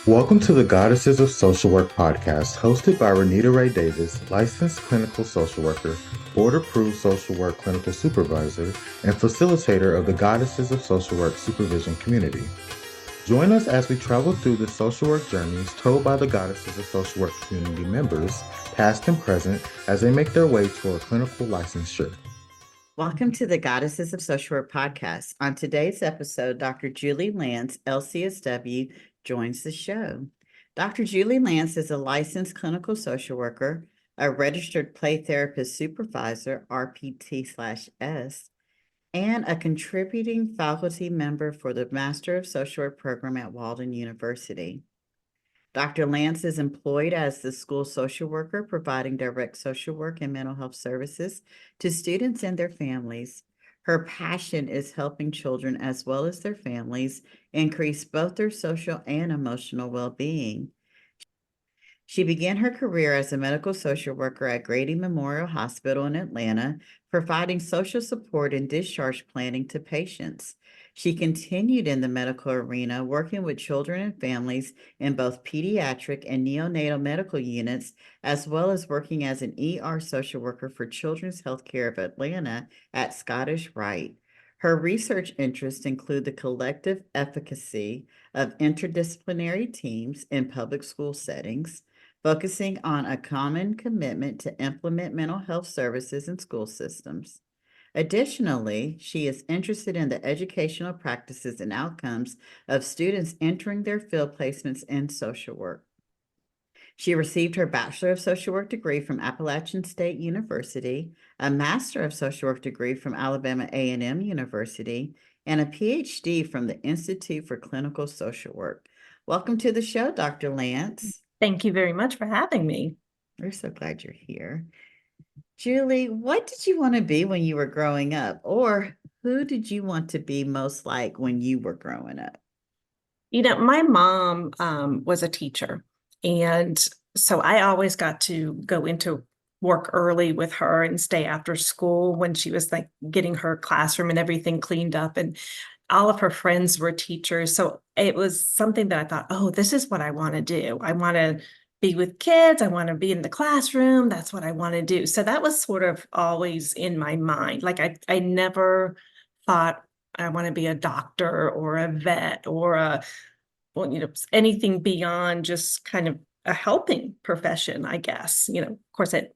Welcome to the Goddesses of Social Work podcast, hosted by Renita Ray Davis, licensed clinical social worker, board-approved social work clinical supervisor, and facilitator of the Goddesses of Social Work supervision community. Join us as we travel through the social work journeys told by the Goddesses of Social Work community members, past and present, as they make their way toward clinical licensure. Welcome to the Goddesses of Social Work podcast. On today's episode, Dr. Julie Lance, LCSW, joins the show. Dr. Julie Lance is a licensed clinical social worker, a registered play therapist supervisor, RPT/S, and a contributing faculty member for the Master of Social Work program at Walden University. Dr. Lance is employed as the school social worker, providing direct social work and mental health services to students and their families. Her passion is helping children as well as their families increase both their social and emotional well-being. She began her career as a medical social worker at Grady Memorial Hospital in Atlanta, providing social support and discharge planning to patients. She continued in the medical arena, working with children and families in both pediatric and neonatal medical units, as well as working as an ER social worker for Children's Healthcare of Atlanta at Scottish Rite. Her research interests include the collective efficacy of interdisciplinary teams in public school settings, focusing on a common commitment to implement mental health services in school systems. Additionally, she is interested in the educational practices and outcomes of students entering their field placements in social work. She received her Bachelor of Social Work degree from Appalachian State University, a Master of Social Work degree from Alabama A&M University, and a PhD from the Institute for Clinical Social Work. Welcome to the show, Dr. Lance. Thank you very much for having me. We're so glad you're here. Julie, what did you want to be when you were growing up? Or who did you want to be most like when you were growing up? My mom was a teacher. And so I always got to go into work early with her and stay after school when she was like getting her classroom and everything cleaned up. And all of her friends were teachers. So it was something that I thought, oh, this is what I want to do. I want to be with kids. I want to be in the classroom. That's what I want to do. So that was sort of always in my mind. Like I never thought I want to be a doctor or a vet or anything beyond just kind of a helping profession, I guess. Of course, at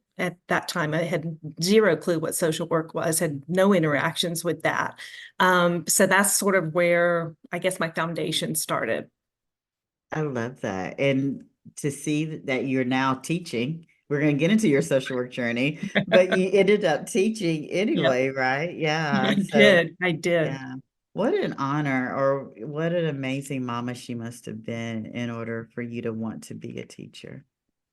that time, I had zero clue what social work was, had no interactions with that. So that's sort of where I guess my foundation started. I love that. And to see that you're now teaching, we're going to get into your social work journey, but you ended up teaching anyway, Yep. right? Yeah. I did. Yeah. What an honor, or what an amazing mama she must have been in order for you to want to be a teacher.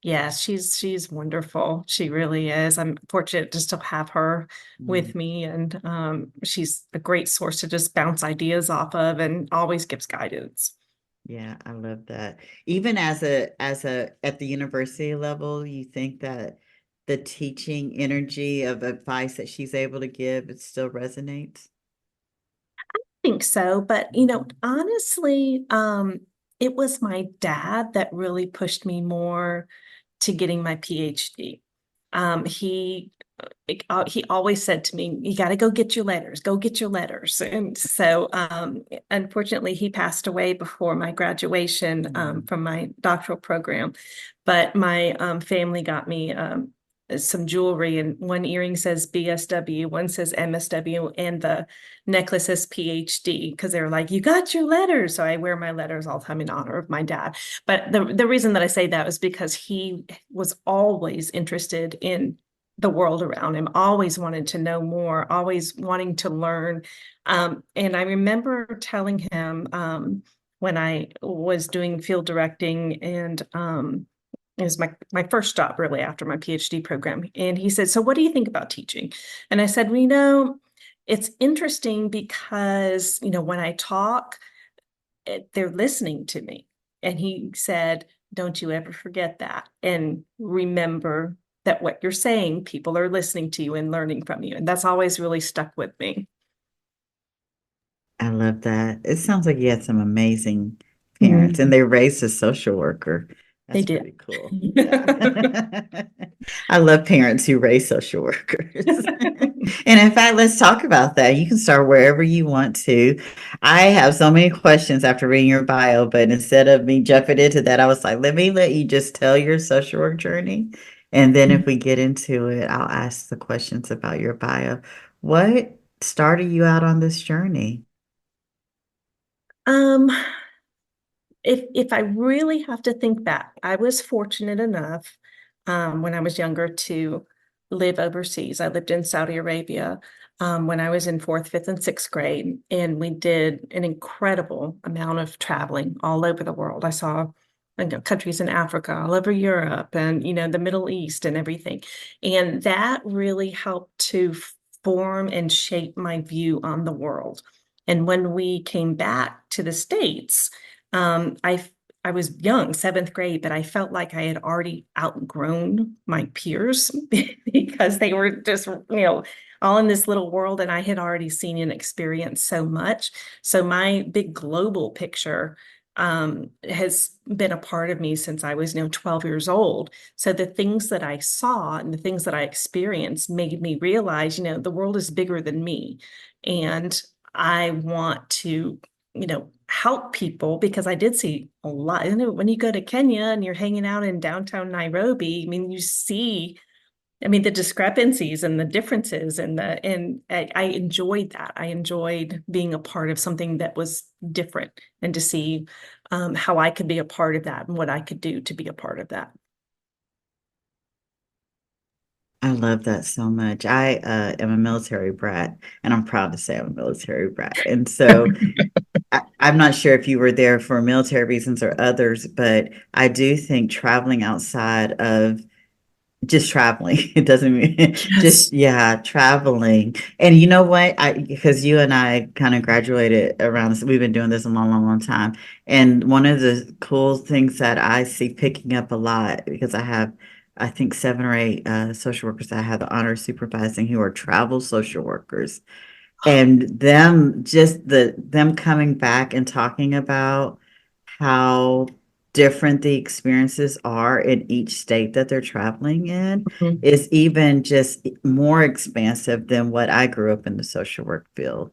Yeah, she's wonderful. She really is. I'm fortunate to still have her with me, and she's a great source to just bounce ideas off of, and always gives guidance. Yeah, I love that. Even as a at the university level, you think that the teaching energy of advice that she's able to give, it still resonates? Think so, but honestly, it was my dad that really pushed me more to getting my PhD. He always said to me, "You got to go get your letters. Go get your letters." And so, unfortunately, he passed away before my graduation from my doctoral program. But my family got me some jewelry, and one earring says BSW, one says MSW, and the necklace says PhD because they were like, "You got your letters." So I wear my letters all the time in honor of my dad. But the reason that I say that was because he was always interested in the world around him, always wanted to know more, always wanting to learn. And I remember telling him when I was doing field directing, and it was my first job really after my PhD program. And he said, "So what do you think about teaching?" And I said, "Well, it's interesting because, when I talk, they're listening to me." And he said, "Don't you ever forget that. And remember that what you're saying, people are listening to you and learning from you." And that's always really stuck with me. I love that. It sounds like you had some amazing parents, and they raised a social worker. They That's did. pretty cool. Yeah. I love parents who raise social workers. And in fact, let's talk about that. You can start wherever you want to. I have so many questions after reading your bio, but instead of me jumping into that, I was like, let me let you just tell your social work journey. And then if we get into it, I'll ask the questions about your bio. What started you out on this journey? Um, if I really have to think back, I was fortunate enough when I was younger to live overseas. I lived in Saudi Arabia when I was in fourth, fifth, and sixth grade, and we did an incredible amount of traveling all over the world. I saw countries in Africa, all over Europe, and the Middle East and everything, and that really helped to form and shape my view on the world. And when we came back to the States, um, I I was young, seventh grade, but I felt like I had already outgrown my peers because they were just, all in this little world, and I had already seen and experienced so much. So my big global picture has been a part of me since I was, 12 years old. So the things that I saw and the things that I experienced made me realize, the world is bigger than me. And I want to help people because I did see a lot. When you go to Kenya and you're hanging out in downtown Nairobi, I mean, you see, the discrepancies and the differences and I enjoyed that. I enjoyed being a part of something that was different and to see how I could be a part of that and what I could do to be a part of that. I love that so much. I am a military brat, and I'm proud to say I'm a military brat. And so I'm not sure if you were there for military reasons or others, but I do think traveling outside of just traveling, it doesn't mean Yes. just, yeah, traveling. And you know what? Because you and I kind of graduated around this, we've been doing this a long, long, long time. And one of the cool things that I see picking up a lot, because I have, I think, 7 or 8 social workers that I have the honor of supervising who are travel social workers, and them coming back and talking about how different the experiences are in each state that they're traveling in Mhm. is even just more expansive than what I grew up in the social work field.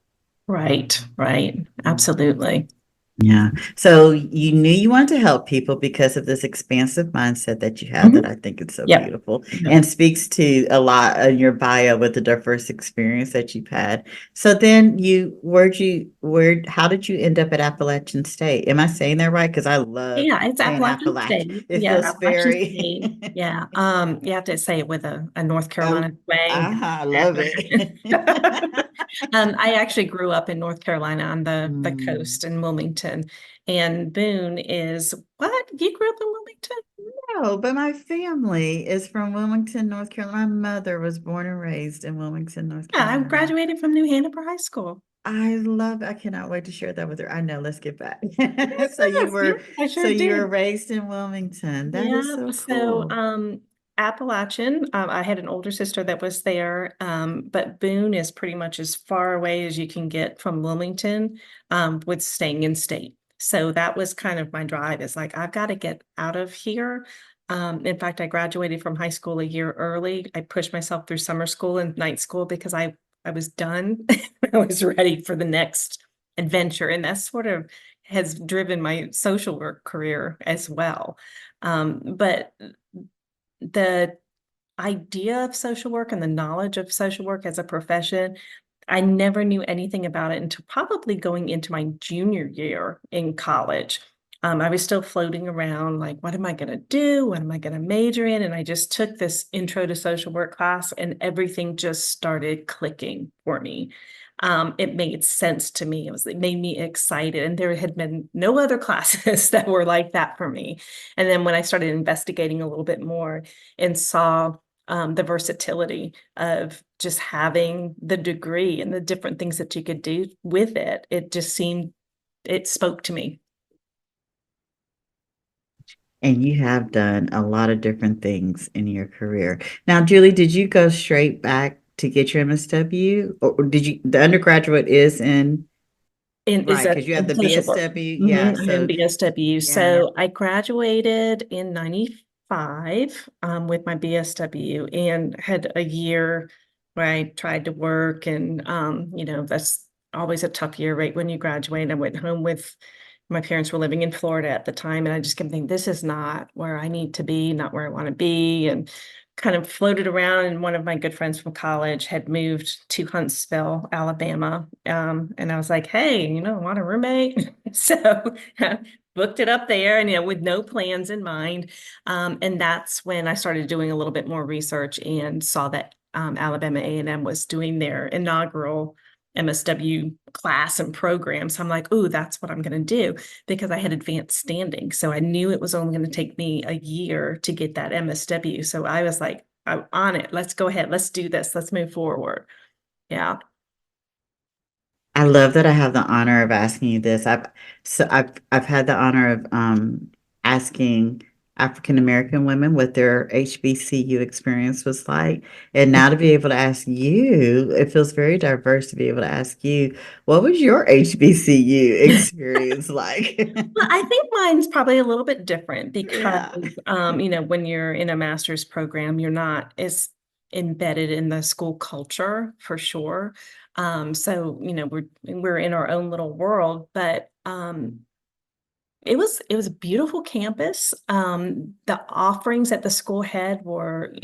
Right, right. Absolutely. Yeah. So you knew you wanted to help people because of this expansive mindset that you have that Mhm. I think is so Yep. beautiful Yep. and speaks to a lot in your bio with the diverse experience that you've had. So then how did you end up at Appalachian State? Am I saying that right? Because I love Yeah, it's saying Appalachian Appalachia. State. It Yeah, feels Appalachian very, State. Yeah. You have to say it with a North oh, Carolina twang. I love it. I actually grew up in North Carolina on the Mm. coast in Wilmington, and Boone is what? You grew up in Wilmington? No, but my family is from Wilmington, North Carolina. My mother was born and raised in Wilmington, North Yeah, I Carolina. graduated from New Hanover High School. I cannot wait to share that with her. I know, let's get back. So you Yes, yeah, were, I so sure you were did. raised in Wilmington. That is Yeah, so so cool. Appalachian, I had an older sister that was there, but Boone is pretty much as far away as you can get from Wilmington, with staying in state. So that was kind of my drive. Is like I've got to get out of here. In fact, I graduated from high school a year early. I pushed myself through summer school and night school because I was done. I was ready for the next adventure, and that sort of has driven my social work career as well. But the idea of social work and the knowledge of social work as a profession, I never knew anything about it until probably going into my junior year in college. I was still floating around like, what am I going to do? What am I going to major in? And I just took this intro to social work class, and everything just started clicking for me. It made sense to me. It made me excited. And there had been no other classes that were like that for me. And then when I started investigating a little bit more and saw the versatility of just having the degree and the different things that you could do with it, it spoke to me. And you have done a lot of different things in your career. Now, Julie, did you go straight back to get your MSW, or did you, the undergraduate is in? And is Right, that because you have in the social work? BSW. Yeah, I'm in so BSW. yeah. So I graduated in 95 with my BSW and had a year where I tried to work and that's always a tough year right when you graduate. I went home with my parents were living in Florida at the time, and I just kept thinking, this is not where I need to be, not where I want to be. And kind of floated around, and one of my good friends from college had moved to Huntsville, Alabama. And I was like, hey, want a roommate? So booked it up there and, with no plans in mind. And that's when I started doing a little bit more research and saw that Alabama A&M was doing their inaugural MSW class and program. So I'm like, ooh, that's what I'm going to do, because I had advanced standing. So I knew it was only going to take me a year to get that MSW. So I was like, I'm on it. Let's go ahead. Let's do this. Let's move forward. Yeah. I love that I have the honor of asking you this. I've had the honor of asking African American women what their HBCU experience was like. And now to be able to ask you, it feels very diverse to be able to ask you, what was your HBCU experience like? Well, I think mine's probably a little bit different because, Yeah. when you're in a master's program, you're not as embedded in the school culture for sure. So, we're in our own little world, but it was a beautiful campus. The offerings that the school had were,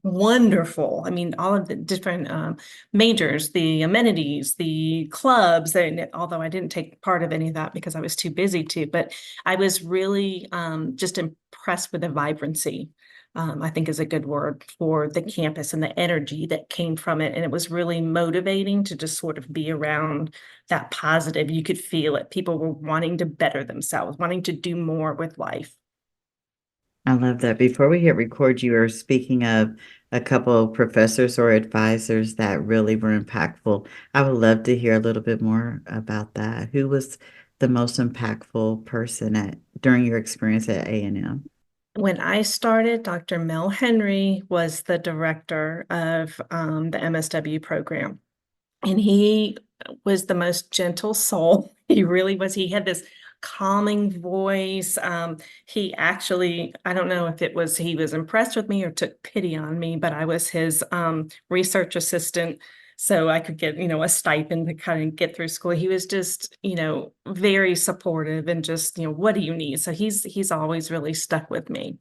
wonderful. I mean, all of the different majors, the amenities, the clubs, and although I didn't take part of any of that because I was too busy to, but I was really just impressed with the vibrancy. I think is a good word for the campus and the energy that came from it. And it was really motivating to just sort of be around that positive. You could feel it. People were wanting to better themselves, wanting to do more with life. I love that. Before we hit record, you were speaking of a couple of professors or advisors that really were impactful. I would love to hear a little bit more about that. Who was the most impactful person during your experience at A&M? When I started, Dr. Mel Henry was the director of the MSW program, and he was the most gentle soul. He really was. He had this calming voice. He actually, I don't know if it was he was impressed with me or took pity on me, but I was his research assistant. So I could get, a stipend to kind of get through school. He was just, very supportive and just, what do you need? So he's always really stuck with me.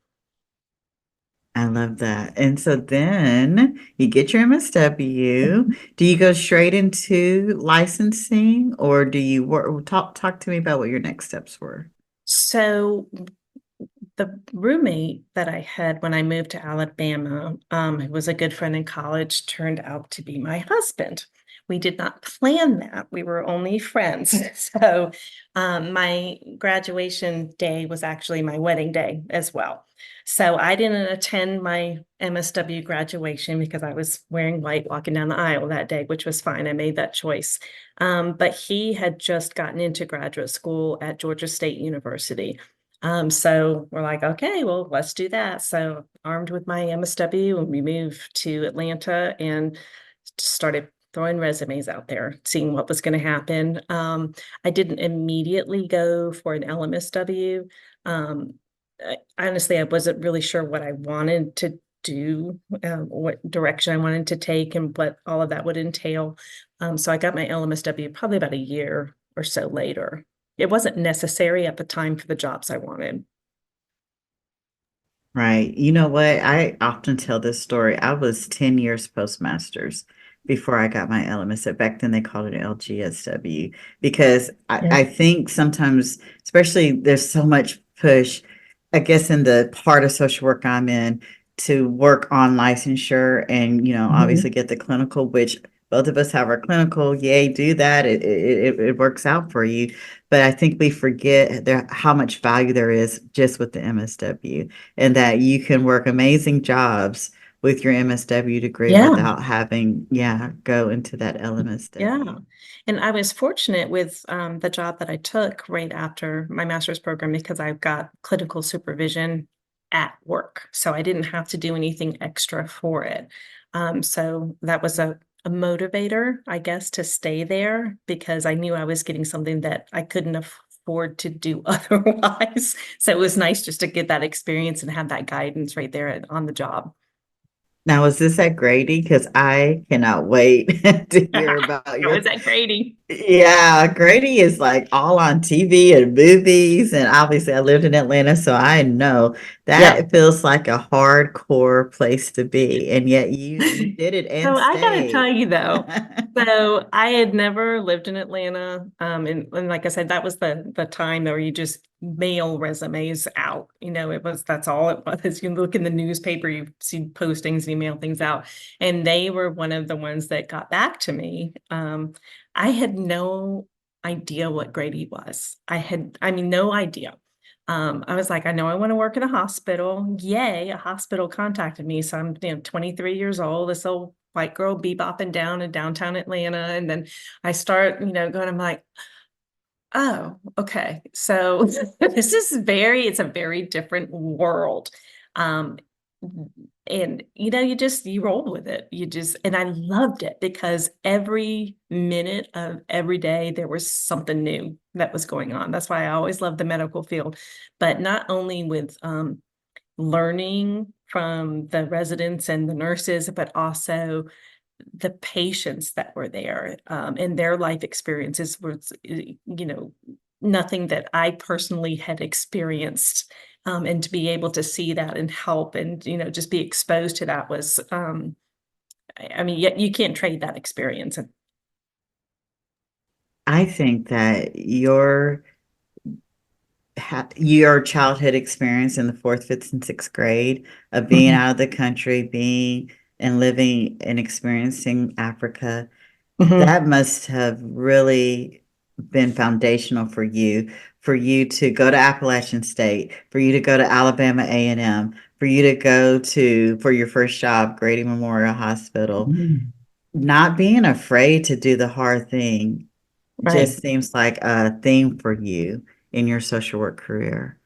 I love that. And so then you get your MSW. Do you go straight into licensing or do you work? Talk to me about what your next steps were. So the roommate that I had when I moved to Alabama, who was a good friend in college, turned out to be my husband. We did not plan that. We were only friends. So my graduation day was actually my wedding day as well. So I didn't attend my MSW graduation because I was wearing white walking down the aisle that day, which was fine. I made that choice. But he had just gotten into graduate school at Georgia State University. So we're like, okay, well, let's do that. So armed with my MSW, and we moved to Atlanta and started throwing resumes out there, seeing what was going to happen. I didn't immediately go for an LMSW. Honestly, I wasn't really sure what I wanted to do, what direction I wanted to take, and what all of that would entail. So I got my LMSW probably about a year or so later. It wasn't necessary at the time for the jobs I wanted. Right. You know what? I often tell this story. I was 10 years postmasters before I got my LMS. Back then they called it LGSW because Yeah. I think sometimes, especially there's so much push, I guess, in the part of social work I'm in to work on licensure and, Mhm. obviously get the clinical, which both of us have our clinical. Yay, do that. It works out for you. But I think we forget how much value there is just with the MSW and that you can work amazing jobs with your MSW degree Yeah. without having, go into that Yeah. LMSW. And I was fortunate with the job that I took right after my master's program because I've got clinical supervision at work. So I didn't have to do anything extra for it. So that was a motivator, I guess, to stay there because I knew I was getting something that I couldn't afford to do otherwise. So it was nice just to get that experience and have that guidance right there on the job. Now, is this at Grady? Because I cannot wait to hear about I was your. at Grady. Yeah, Grady is like all on TV and movies. And obviously, I lived in Atlanta, so I know Yep. that feels like a hardcore place to be. And yet you did it So and I gotta tell stayed. you though, so I had never lived in Atlanta. And like I said, that was the time where you just mail resumes out. That's all it was. You look in the newspaper, you see postings, and you mail things out. And they were one of the ones that got back to me. I had no idea what Grady was. I mean, no idea. I was like, I know I want to work in a hospital. Yay, a hospital contacted me. So I'm, 23 years old, this old white girl bebopping down in downtown Atlanta. And then I start, going, I'm like, oh, okay. So it's a very different world. Um, and you roll with it. And I loved it because every minute of every day there was something new that was going on. That's why I always loved the medical field, but not only with learning from the residents and the nurses, but also the patients that were there, and their life experiences was, nothing that I personally had experienced. And to be able to see that and help and, just be exposed to that was, I mean, yet you can't trade that experience. I think that your childhood experience in the fourth, fifth, and sixth grade of being Mhm. out of the country, being and living and experiencing Africa, Mhm. that must have really been foundational for you to go to Appalachian State, for you to go to Alabama A&M, for you to go to for your first job, Grady Memorial Hospital. Mhm. Not being afraid to do the hard thing Right. just seems like a theme for you in your social work career.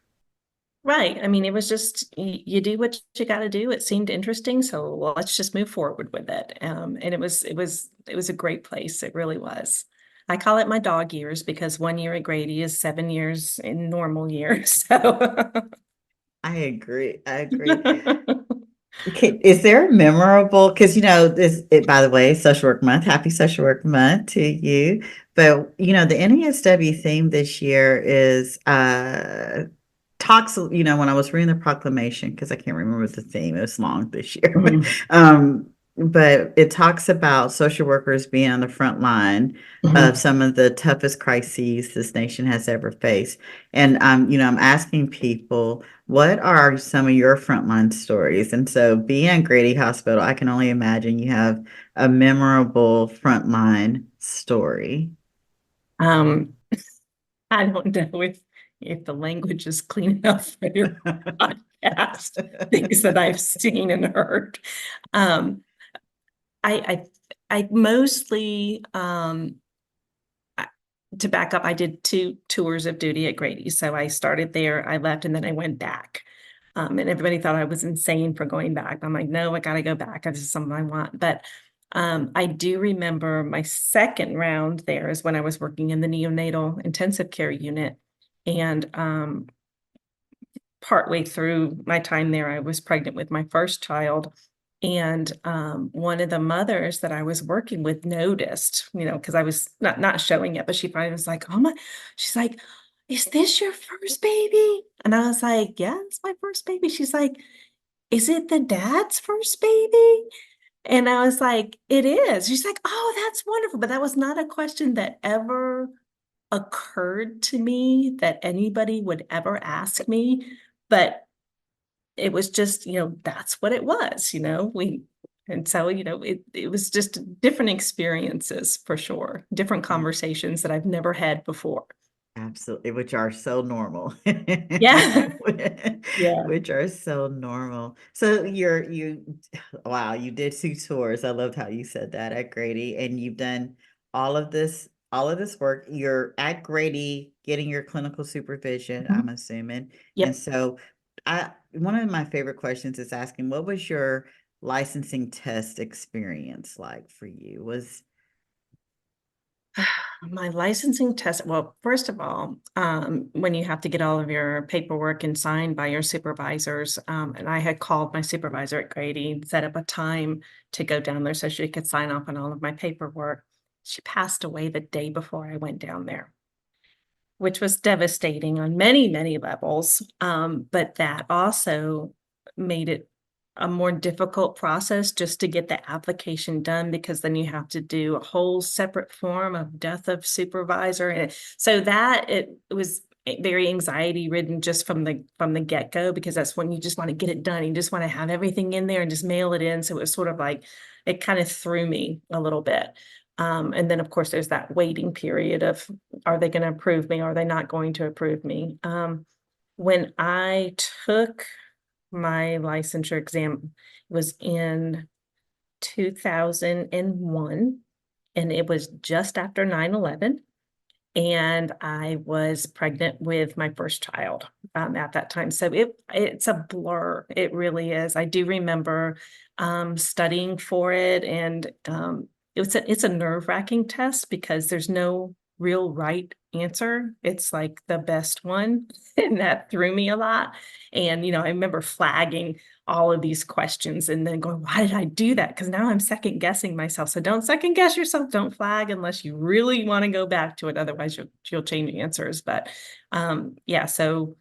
Right. I mean, it was just you do what you got to do. It seemed interesting, so let's just move forward with it. And it was a great place. It really was. I call it my dog years because 1 year at Grady is 7 years in normal years. So, I agree. I agree. Okay, is there a memorable, because by the way, Social Work Month, happy Social Work Month to you. But the NASW theme this year is talks, when I was reading the proclamation, because I can't remember the theme, it was long this year, Mhm. but it talks about social workers being on the front line of Mhm. some of the toughest crises this nation has ever faced. And I'm asking people, what are some of your frontline stories? And so being at Grady Hospital, I can only imagine you have a memorable frontline story. Um, I don't know if the language is clean enough for your podcast, things that I've seen and heard. Um, I I mostly to back up, I did 2 tours of duty at Grady. So I started there, I left, and then I went back. And everybody thought I was insane for going back. I'm like, no, I gotta go back. This is something I want. But I do remember my second round there is when I was working in the neonatal intensive care unit. And partway through my time there, I was pregnant with my first child. And one of the mothers that I was working with noticed, because I was not showing it, but she finally was like, "Oh my," she's like, "Is this your first baby?" And I was like, "Yeah, it's my first baby." She's like, "Is it the dad's first baby?" And I was like, "It is." She's like, "Oh, that's wonderful." But that was not a question that ever occurred to me that anybody would ever ask me. But it was just, that's what it was, and so, it was just different experiences for sure, different conversations that I've never had before. Absolutely, which are so normal. Yeah. Yeah. Which are so normal. So wow, you did 2 tours. I loved how you said that at Grady, and you've done all of this work. You're at Grady getting your clinical supervision, Mhm. I'm assuming. And Yep. so one of my favorite questions is asking, what was your licensing test experience like for you? My licensing test, well, first of all, when you have to get all of your paperwork and signed by your supervisors, and I had called my supervisor at Grady, set up a time to go down there so she could sign off on all of my paperwork. She passed away the day before I went down there, which was devastating on many, many levels. But that also made it a more difficult process just to get the application done, because then you have to do a whole separate form of death of supervisor. And so that it was very anxiety ridden just from the get-go, because that's when you just want to get it done. You just want to have everything in there and just mail it in. So it was sort of like, it kind of threw me a little bit. And then of course there's that waiting period of, are they going to approve me? Are they not going to approve me? When I took my licensure exam, it was in 2001, and it was just after 9/11. And I was pregnant with my first child at that time. So it's a blur. It really is. I do remember studying for it, and it's a nerve-wracking test because there's no real right answer. It's like the best one, and that threw me a lot. And I remember flagging all of these questions and then going, why did I do that? Because now I'm second guessing myself. So don't second guess yourself. Don't flag unless you really want to go back to it. Otherwise, you'll change answers. But yeah, so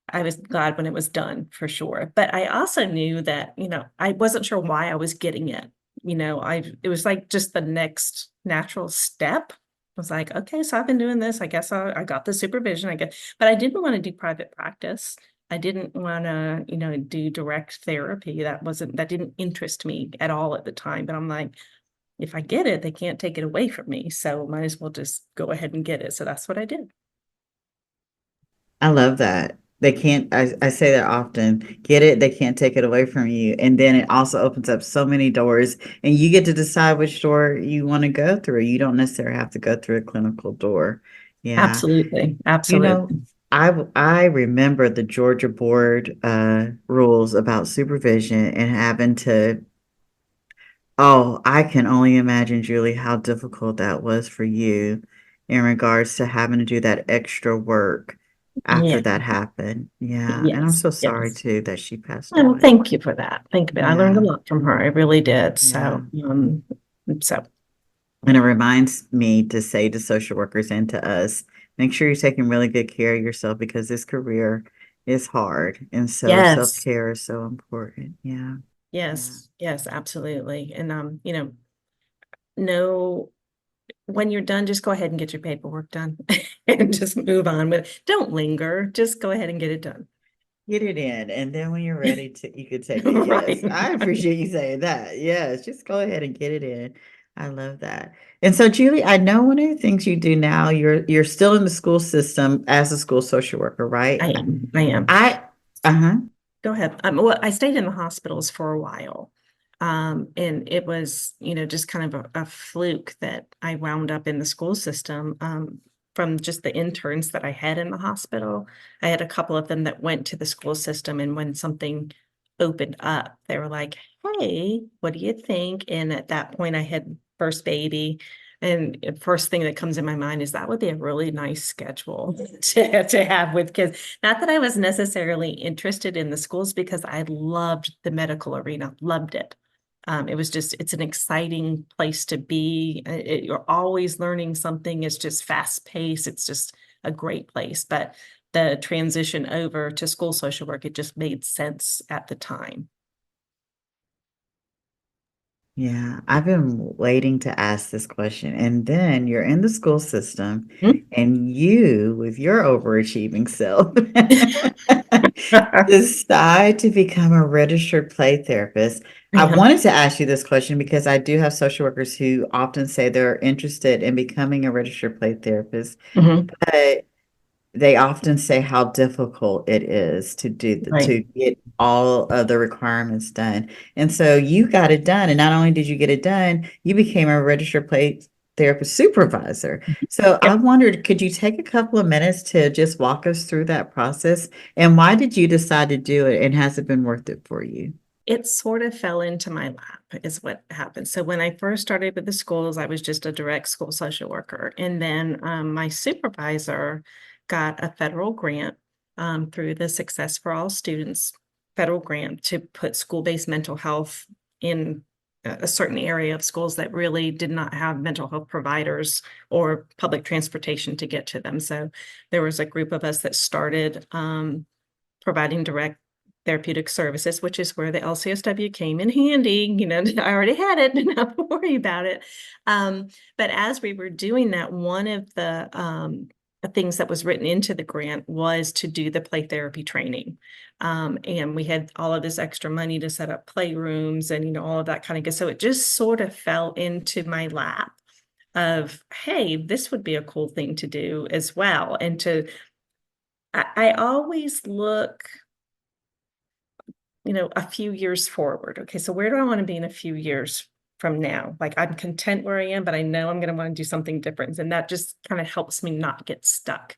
I was glad when it was done for sure. But I also knew that, I wasn't sure why I was getting it. It was like just the next natural step. I was like, okay, so I've been doing this. I guess I got the supervision, I guess, but I didn't want to do private practice. I didn't want to, do direct therapy. That didn't interest me at all at the time. But I'm like, if I get it, they can't take it away from me. So might as well just go ahead and get it. So that's what I did. I love that. They can't, I say that often, get it, they can't take it away from you. And then it also opens up so many doors, and you get to decide which door you want to go through. You don't necessarily have to go through a clinical door. Yeah. Absolutely. You know, Absolutely. I remember the Georgia board rules about supervision and having to, oh, I can only imagine, Julie, how difficult that was for you in regards to having to do that extra work after Yeah. that happened. Yeah. And I'm Yes. so sorry Yes. too that she passed Well, away. thank you for that. Thank you. I learned a Yeah. lot from her. I really did. Yeah. So And it reminds me to say to social workers and to us, make sure you're taking really good care of yourself because this career is hard. And so yes, self-care is so important. Yeah. Yeah. yes, absolutely. And no, when you're done, just go ahead and get your paperwork done and just move on with it. Don't linger. Just go ahead and get it done. Get it in. And then when you're ready to, you could take it. Right. Yes. I appreciate you saying that. Yes. Just go ahead and get it in. I love that. And so, Julie, I know one of the things you do now, you're still in the school system as a school social worker, right? I am. I am. I, uh-huh. Go ahead. Well, I stayed in the hospitals for a while. And it was, just kind of a fluke that I wound up in the school system, from just the interns that I had in the hospital. I had a couple of them that went to the school system, and when something opened up, they were like, hey, what do you think? And at that point, I had first baby. And the first thing that comes in my mind is that would be a really nice schedule to have with kids. Not that I was necessarily interested in the schools, because I loved the medical arena, loved it. It's an exciting place to be. You're always learning something. It's just fast paced. It's just a great place. But the transition over to school social work, it just made sense at the time. Yeah, I've been waiting to ask this question. And then you're in the school system, Mhm. and you, with your overachieving self, decide to become a registered play therapist. I Yeah. wanted to ask you this question because I do have social workers who often say they're interested in becoming a registered play therapist, Mhm. but they often say how difficult it is to Right. to get all of the requirements done. And so you got it done. And not only did you get it done, you became a registered play therapist supervisor. So I Yep. wondered, could you take a couple of minutes to just walk us through that process? And why did you decide to do it? And has it been worth it for you? It sort of fell into my lap is what happened. So when I first started with the schools, I was just a direct school social worker. And then my supervisor got a federal grant through the Success for All Students federal grant to put school-based mental health in a certain area of schools that really did not have mental health providers or public transportation to get to them. So there was a group of us that started providing direct therapeutic services, which is where the LCSW came in handy. You know, I already had it, didn't have to worry about it. But as we were doing that, one of the things that was written into the grant was to do the play therapy training. And we had all of this extra money to set up playrooms and, you know, all of that kind of good. So it just sort of fell into my lap of, hey, this would be a cool thing to do as well. And I always look, you know, a few years forward. Okay, so where do I want to be in a few years from now? Like I'm content where I am, but I know I'm going to want to do something different. And that just kind of helps me not get stuck.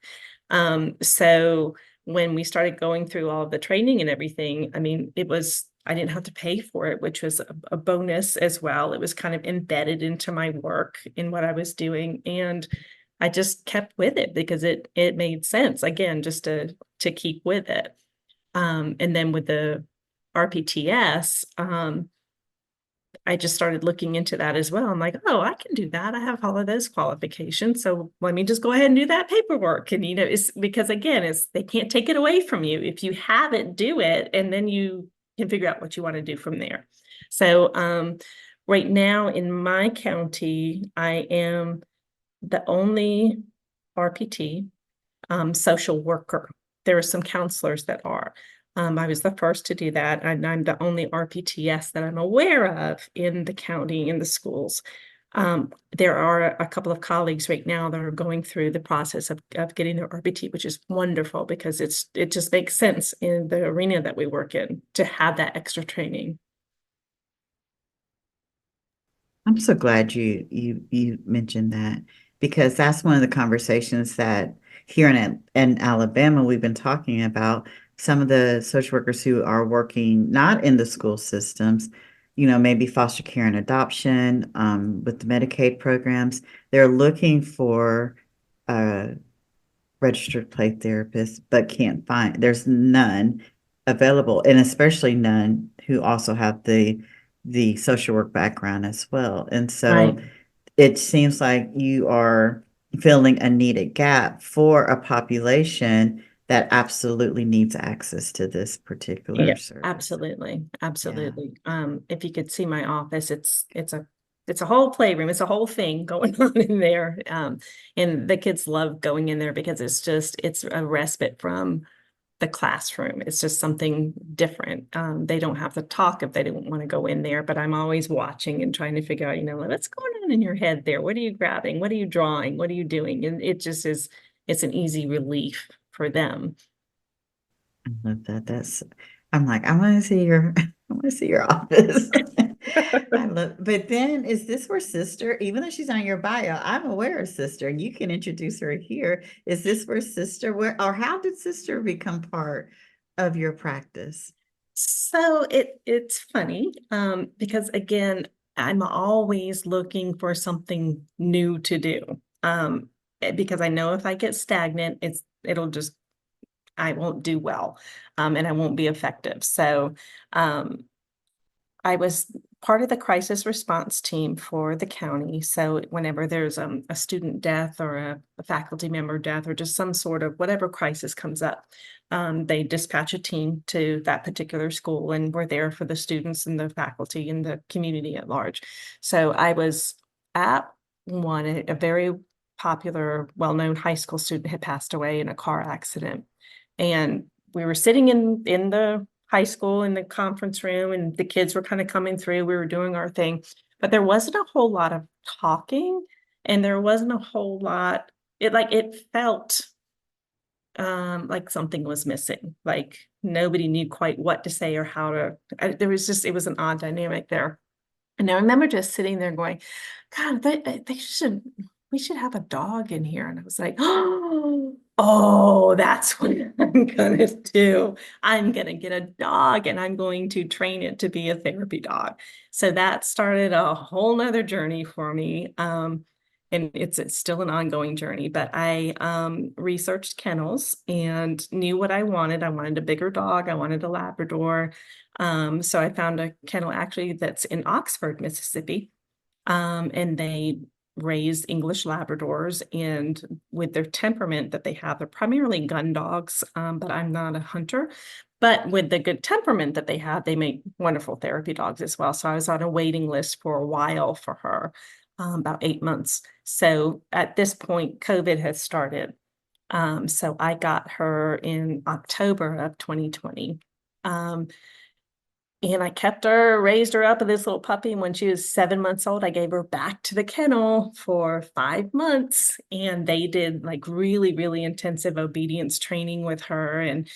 So when we started going through all of the training and everything, I mean, I didn't have to pay for it, which was a bonus as well. It was kind of embedded into my work in what I was doing. And I just kept with it because it made sense, again, just to keep with it. And then with the RPTS, I just started looking into that as well. I'm like, oh, I can do that. I have all of those qualifications. So let me just go ahead and do that paperwork. And, you know, it's because, again, they can't take it away from you. If you have it, do it. And then you can figure out what you want to do from there. So right now in my county, I am the only RPT social worker. There are some counselors that are. I was the first to do that, and I'm the only RPTS that I'm aware of in the county, in the schools. There are a couple of colleagues right now that are going through the process of getting their RPT, which is wonderful because it just makes sense in the arena that we work in to have that extra training. I'm so glad you mentioned that because that's one of the conversations that here in Alabama we've been talking about some of the social workers who are working not in the school systems, you know, maybe foster care and adoption, with the Medicaid programs. They're looking for a registered play therapist, but can't find. There's none available, and especially none who also have the social work background as well. And so Right. it seems like you are filling a needed gap for a population that absolutely needs access to this particular Yeah, service. absolutely. Yeah. Absolutely. If you could see my office, it's a whole playroom. It's a whole thing going on in there. And the kids love going in there because it's a respite from the classroom. It's just something different. They don't have to talk if they don't want to go in there, but I'm always watching and trying to figure out, you know, like, what's going on in your head there? What are you grabbing? What are you drawing? What are you doing? And it just it's an easy relief for them. I love that. I'm like, I want to see your, I want to see your office. But then is this where sister, even though she's on your bio, I'm aware of sister. You can introduce her here. Is this where sister, or how did sister become part of your practice? So it's funny because again, I'm always looking for something new to do. Because I know if I get stagnant, it'll just I won't do well, and I won't be effective. So um, I was part of the crisis response team for the county. So whenever there's a student death or a faculty member death or just some sort of whatever crisis comes up, they dispatch a team to that particular school, and we're there for the students and the faculty and the community at large. So I was at one, a very popular, well-known high school student had passed away in a car accident. And we were sitting in the high school in the conference room, and the kids were kind of coming through. We were doing our thing, but there wasn't a whole lot of talking, and there wasn't a whole lot. It felt like something was missing. Like nobody knew quite what to say or how to. It was an odd dynamic there. And I remember just sitting there going, God, we should have a dog in here. And I was like, oh, oh, that's what I'm gonna do. I'm gonna get a dog and I'm going to train it to be a therapy dog. So that started a whole nother journey for me. And it's still an ongoing journey, but I researched kennels and knew what I wanted. I wanted a bigger dog. I wanted a Labrador. So I found a kennel actually that's in Oxford, Mississippi. And they raise English Labradors, and with their temperament that they have, they're primarily gun dogs, but I'm not a hunter. But with the good temperament that they have, they make wonderful therapy dogs as well. So I was on a waiting list for a while for her, about 8 months. So at this point, COVID has started. So I got her in October of 2020. And I kept her, raised her up, this little puppy. And when she was 7 months old, I gave her back to the kennel for 5 months. And they did like really, really intensive obedience training with her. And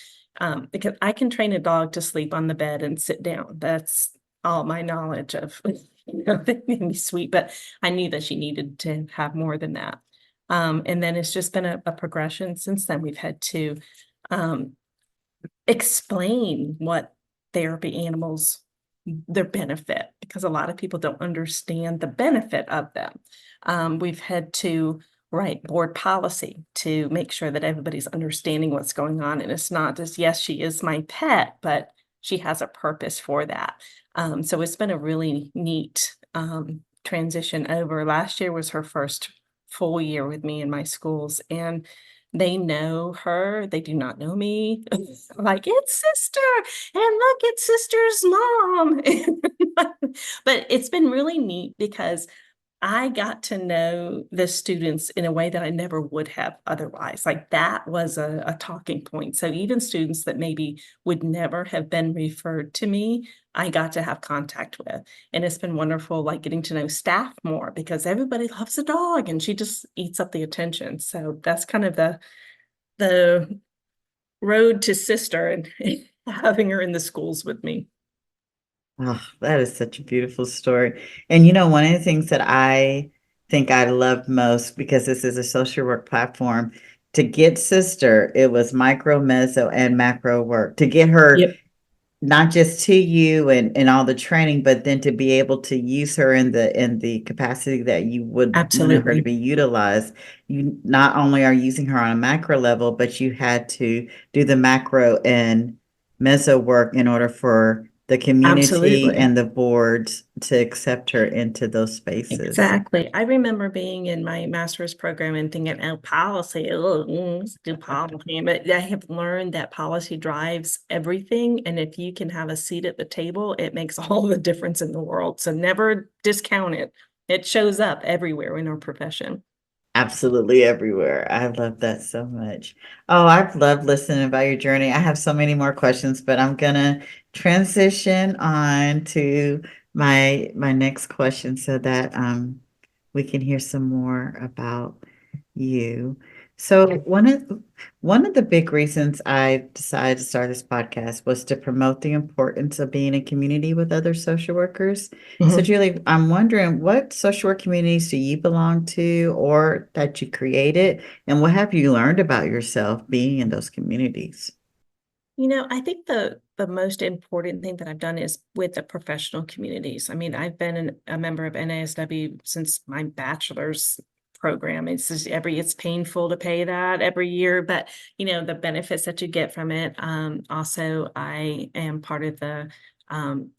because I can train a dog to sleep on the bed and sit down. That's all my knowledge of, they can be sweet, but I knew that she needed to have more than that. And then it's just been a progression since then. We've had to explain what therapy animals, their benefit, because a lot of people don't understand the benefit of them. We've had to write board policy to make sure that everybody's understanding what's going on. And it's not just, yes, she is my pet, but she has a purpose for that. So it's been a really neat transition over. Last year was her first full year with me in my schools, and they know her. They do not know me. Like, it's sister, and look, it's sister's mom. But it's been really neat because I got to know the students in a way that I never would have otherwise. Like, that was a talking point. So even students that maybe would never have been referred to me, I got to have contact with. And it's been wonderful, like getting to know staff more, because everybody loves a dog and she just eats up the attention. So that's kind of the road to sister, and having her in the schools with me. Oh, that is such a beautiful story. And one of the things that I think I loved most, because this is a social work platform, to get sister, it was micro, meso, and macro work to get her Yep, not just to you and all the training, but then to be able to use her in the capacity that you would wanted her to absolutely. be utilized. You not only are using her on a macro level, but you had to do the macro and meso work in order for the community Absolutely. and the boards to accept her into those spaces. Exactly. I remember being in my master's program and thinking, oh, policy, oh, let's do policy. But I have learned that policy drives everything. And if you can have a seat at the table, it makes all the difference in the world. So never discount it. It shows up everywhere in our profession. Absolutely everywhere. I love that so much. Oh, I've loved listening about your journey. I have so many more questions, but I'm gonna transition on to my next question so that we can hear some more about you. So one of the big reasons I decided to start this podcast was to promote the importance of being in community with other social workers. So, Mhm. Julie, I'm wondering, what social work communities do you belong to or that you created, and what have you learned about yourself being in those communities? I think the most important thing that I've done is with the professional communities. I mean, I've been a member of NASW since my bachelor's program. It's just it's painful to pay that every year, but the benefits that you get from it. Also, I am part of the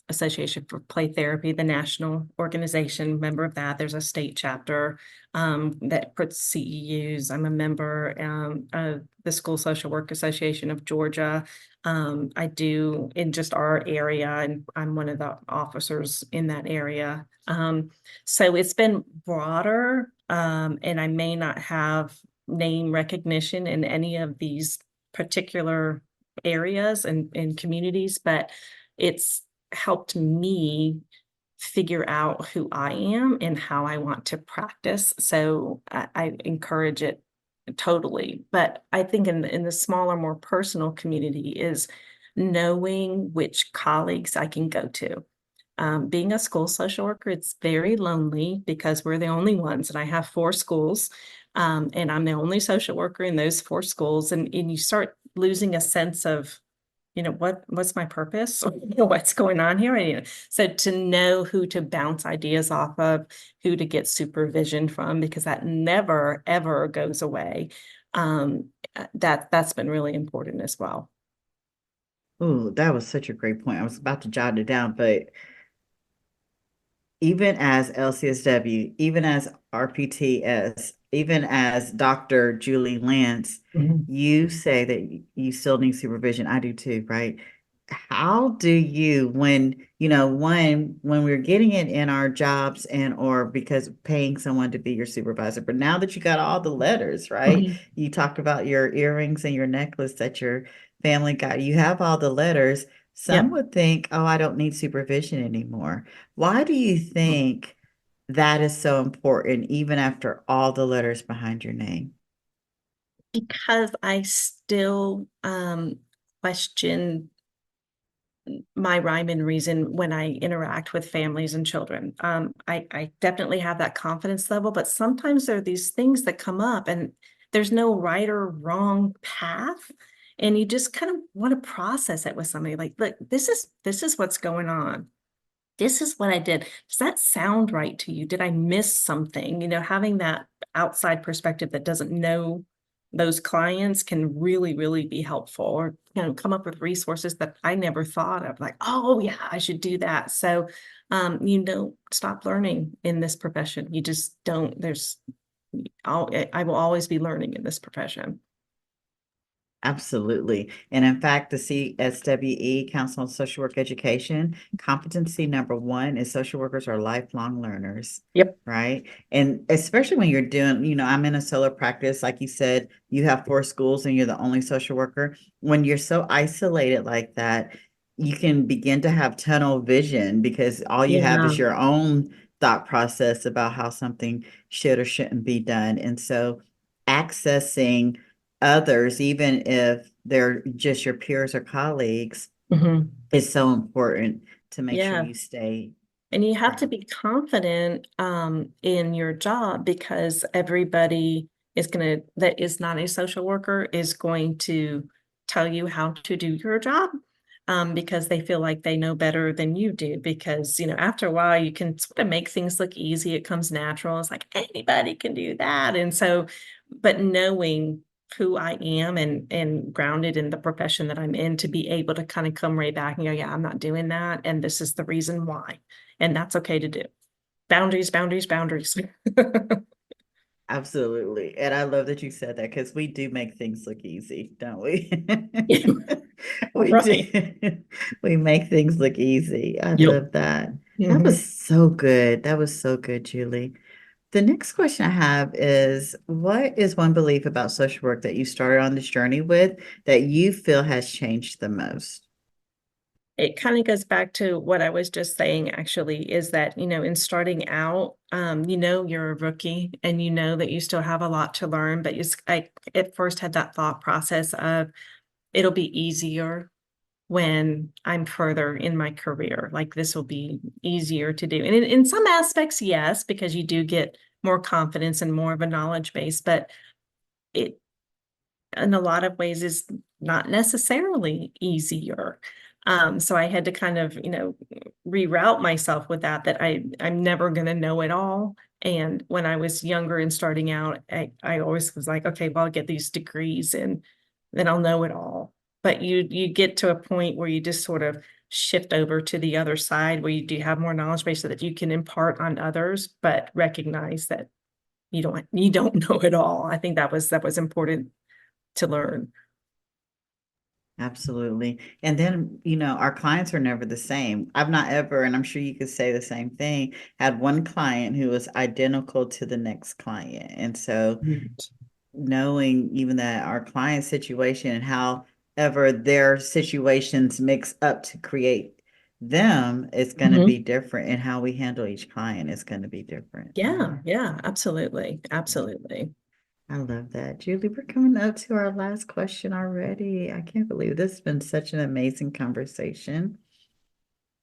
Association for Play Therapy, the national organization, member of that. There's a state chapter that puts CEUs. I'm a member of the School Social Work Association of Georgia. I do in just our area, and I'm one of the officers in that area. So it's been broader, and I may not have name recognition in any of these particular areas and communities, but it's helped me figure out who I am and how I want to practice. So I encourage it totally. But I think in the smaller, more personal community is knowing which colleagues I can go to. Being a school social worker, it's very lonely because we're the only ones, and I have 4 schools, and I'm the only social worker in those 4 schools, and you start losing a sense of, what's my purpose? What's going on here? So to know who to bounce ideas off of, who to get supervision from, because that never, ever goes away. That's been really important as well. Oh, that was such a great point. I was about to jot it down, but even as LCSW, even as RPTS, even as Dr. Julie Lance, Mhm. you say that you still need supervision. I do too, right? How do you, when we're getting it in our jobs and or because paying someone to be your supervisor, but now that you got all the letters, right? Mhm. You talked about your earrings and your necklace that your family got. You have all the letters. Some Yep. would think, oh, I don't need supervision anymore. Why do you think that is so important, even after all the letters behind your name? Because I still question my rhyme and reason when I interact with families and children. I definitely have that confidence level, but sometimes there are these things that come up and there's no right or wrong path. And you just kind of want to process it with somebody like, look, this is what's going on. This is what I did. Does that sound right to you? Did I miss something? Having that outside perspective that doesn't know those clients can really, really be helpful, or, come up with resources that I never thought of, like, oh yeah, I should do that. So, you don't stop learning in this profession. You just don't, I will always be learning in this profession. Absolutely. And in fact, the CSWE, Council on Social Work Education, competency number one is social workers are lifelong learners, Yep. right? And especially when you're doing, I'm in a solo practice, like you said, you have 4 schools and you're the only social worker. When you're so isolated like that, you can begin to have tunnel vision because all you have Yeah. is your own thought process about how something should or shouldn't be done. And so accessing others, even if they're just your peers or colleagues, Mhm. is so important to make sure Yeah. you stay And you have to grounded. be confident in your job, because everybody that is not a social worker is going to tell you how to do your job, because they feel like they know better than you do. Because, after a while, you can sort of make things look easy. It comes natural. It's like anybody can do that. And so, but knowing who I am and grounded in the profession that I'm in, to be able to kind of come right back and go, yeah, I'm not doing that. And this is the reason why. And that's okay to do. Boundaries, boundaries, boundaries. Absolutely. And I love that you said that because we do make things look easy, don't we? We Right. do. We make things look easy. I Yep. love that. That Mhm. was so good. That was so good, Julie. The next question I have is, what is one belief about social work that you started on this journey with that you feel has changed the most? It kind of goes back to what I was just saying, actually, is that, in starting out, you're a rookie and you know that you still have a lot to learn, but I at first had that thought process of it'll be easier when I'm further in my career. Like, this will be easier to do. And in some aspects, yes, because you do get more confidence and more of a knowledge base, but it in a lot of ways is not necessarily easier. So I had to kind of, reroute myself with that I'm never going to know it all. And when I was younger and starting out, I always was like, okay, well, I'll get these degrees and then I'll know it all. But you get to a point where you just sort of shift over to the other side, where you do have more knowledge base so that you can impart on others, but recognize that you don't know it all. I think that was important to learn. Absolutely. And then, our clients are never the same. I've not ever, and I'm sure you could say the same thing, had one client who was identical to the next client. And so Right. knowing even that our client situation and however their situations mix up to create them is going to be Mhm. different, and how we handle each client is going to be different. Yeah, yeah, absolutely, absolutely. I love that. Julie, we're coming up to our last question already. I can't believe this has been such an amazing conversation.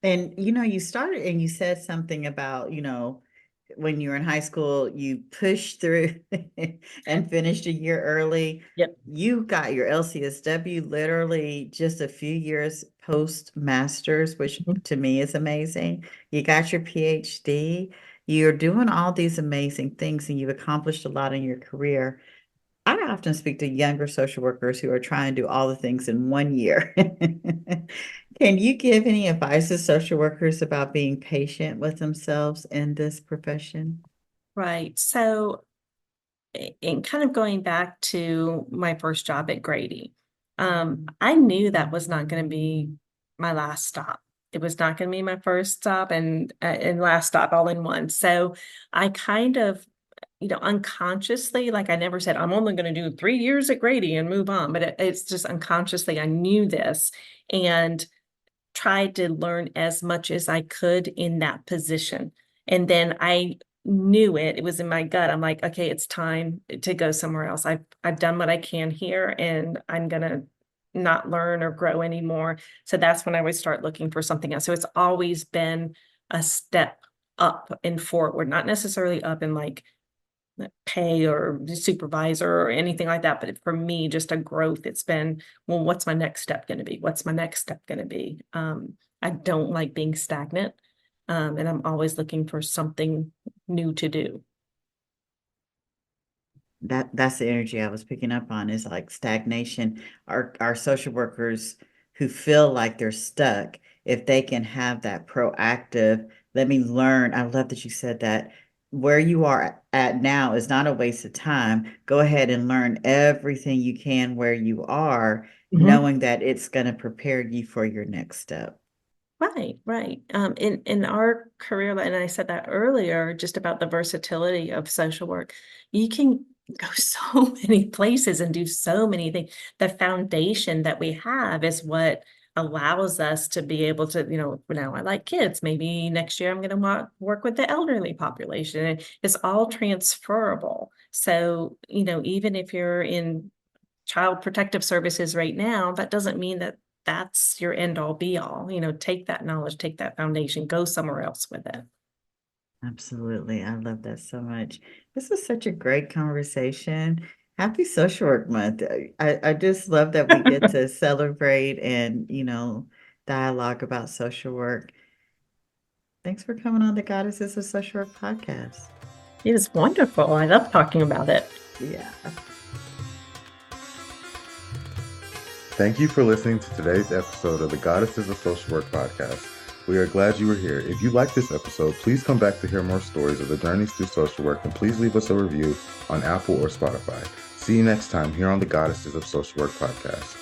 And you started and you said something about, when you were in high school, you pushed through and finished a year early. Yep. You got your LCSW literally just a few years post master's, which Mhm. to me is amazing. You got your PhD. You're doing all these amazing things and you've accomplished a lot in your career. I often speak to younger social workers who are trying to do all the things in one year. Can you give any advice to social workers about being patient with themselves in this profession? Right. So, in kind of going back to my first job at Grady, I knew that was not going to be my last stop. It was not going to be my first stop and last stop all in one. So I kind of, unconsciously, like I never said, I'm only going to do 3 years at Grady and move on, but it's just unconsciously, I knew this and tried to learn as much as I could in that position. And then I knew it was in my gut. I'm like, okay, it's time to go somewhere else. I've done what I can here and I'm gonna not learn or grow anymore. So that's when I would start looking for something else. So it's always been a step up and forward, not necessarily up in like pay or supervisor or anything like that. But for me, just a growth. It's been, well, what's my next step going to be? What's my next step going to be? I don't like being stagnant. And I'm always looking for something new to do. That's the energy I was picking up on is like stagnation. Our social workers who feel like they're stuck, if they can have that proactive, let me learn. I love that you said that. Where you are at now is not a waste of time. Go ahead and learn everything you can where you are, Mhm. knowing that it's going to prepare you for your next step. Right, right. In our career, and I said that earlier, just about the versatility of social work, you can go so many places and do so many things. The foundation that we have is what allows us to be able to, now I like kids. Maybe next year I'm going to work with the elderly population. And it's all transferable. So, even if you're in child protective services right now, that doesn't mean that that's your end all be all. Take that knowledge, take that foundation, go somewhere else with it. Absolutely. I love that so much. This is such a great conversation. Happy Social Work Month. I just love that we get to celebrate and, dialogue about social work. Thanks for coming on the Goddesses of Social Work podcast. It was wonderful. I love talking about it. Yeah. Thank you for listening to today's episode of the Goddesses of Social Work podcast. We are glad you were here. If you like this episode, please come back to hear more stories of the journeys through social work, and please leave us a review on Apple or Spotify. See you next time here on the Goddesses of Social Work podcast.